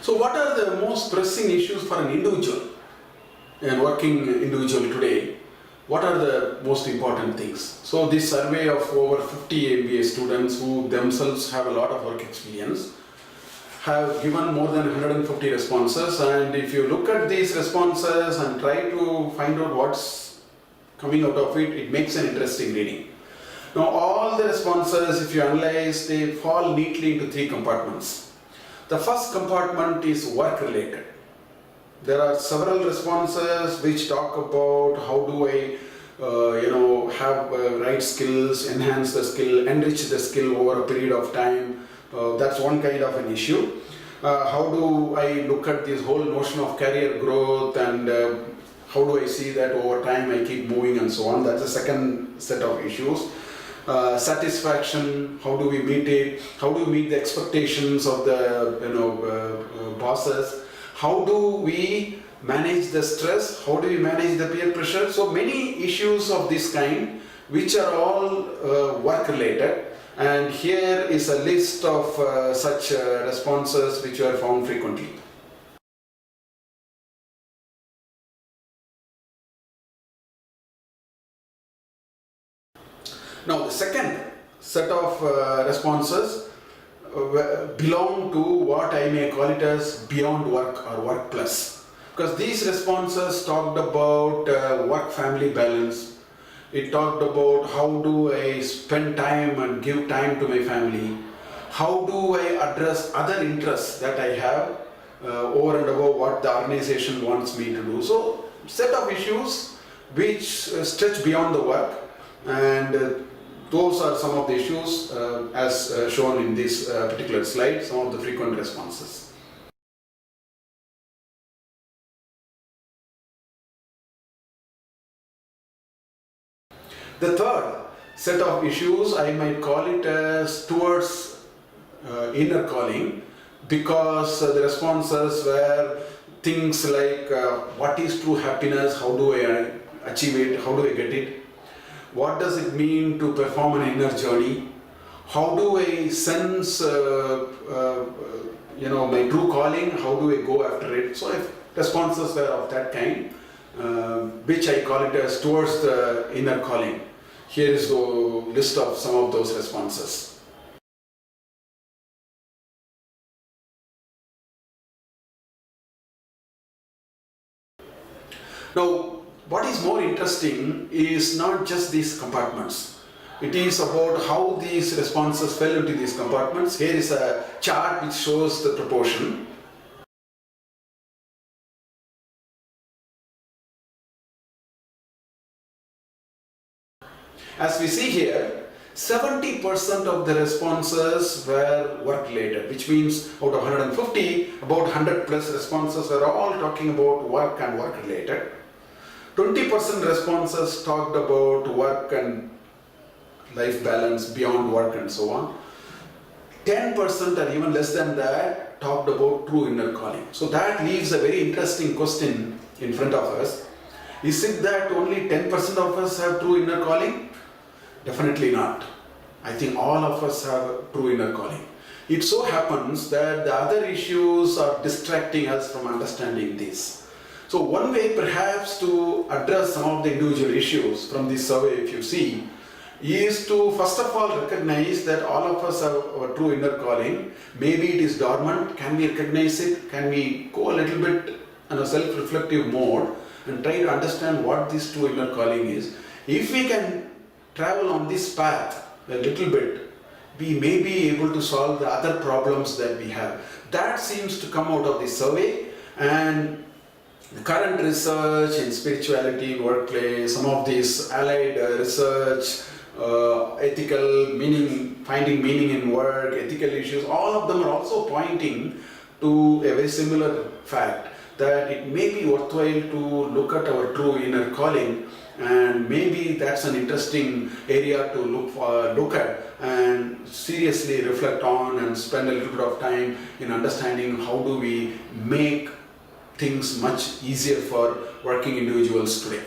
So what are the most pressing issues for an individual and working individual today? What are the most important things? So this survey of over 50 MBA students who themselves have a lot of work experience have given more than 150 responses, and if you look at these responses and try to find out what's coming out of it, it makes an interesting reading. Now all the responses, if you analyze, they fall neatly into three compartments. The first compartment is work related. There are several responses which talk about how do I have right skills, enhance the skill, enrich the skill over a period of time. That's one kind of an issue. How do I look at this whole notion of career growth, and how do I see that over time I keep moving and so on. That's the second set of issues. Satisfaction, how do we meet it? How do we meet the expectations of the bosses? How do we manage the stress? How do we manage the peer pressure? So many issues of this kind which are all work related, and here is a list of such responses which are found frequently. Now the second set of responses belong to what I may call it as beyond work or work plus, because these responses talked about work-family balance. It talked about how do I spend time and give time to my family, how do I address other interests that I have over and above what the organization wants me to do. So set of issues which stretch beyond the work, and those are some of the issues as shown in this particular slide, some of the frequent responses. The third set of issues, I might call it as towards inner calling, because the responses were things like what is true happiness, how do I achieve it, how do I get it, what does it mean to perform an inner journey, how do I sense my true calling, how do I go after it. So if responses were of that kind, which I call it as towards the inner calling. Here is the list of some of those responses. Now, what is more interesting is not just these compartments. It is about how these responses fell into these compartments. Here is a chart which shows the proportion. As we see here, 70% of the responses were work-related, which means out of 150, about 100 plus responses were all talking about work and work-related. 20% responses talked about work and life balance, beyond work and so on. 10% or even less than that talked about true inner calling. So that leaves a very interesting question in front of us. Is it that only 10% of us have true inner calling? Definitely not. I think all of us have true inner calling. It so happens that the other issues are distracting us from understanding this. So one way perhaps to address some of the individual issues from this survey, if you see, is to first of all recognize that all of us have our true inner calling. Maybe it is dormant. Can we recognize it? Can we go a little bit in a self-reflective mode and try to understand what this true inner calling is? If we can travel on this path a little bit, we may be able to solve the other problems that we have. That seems to come out of this survey, and the current research in spirituality, workplace, some of these allied research, ethical meaning, finding meaning in work, ethical issues, all of them are also pointing to a very similar fact, that it may be worthwhile to look at our true inner calling, and maybe that's an interesting area to look at and seriously reflect on and spend a little bit of time in understanding how do we make things much easier for working individuals today.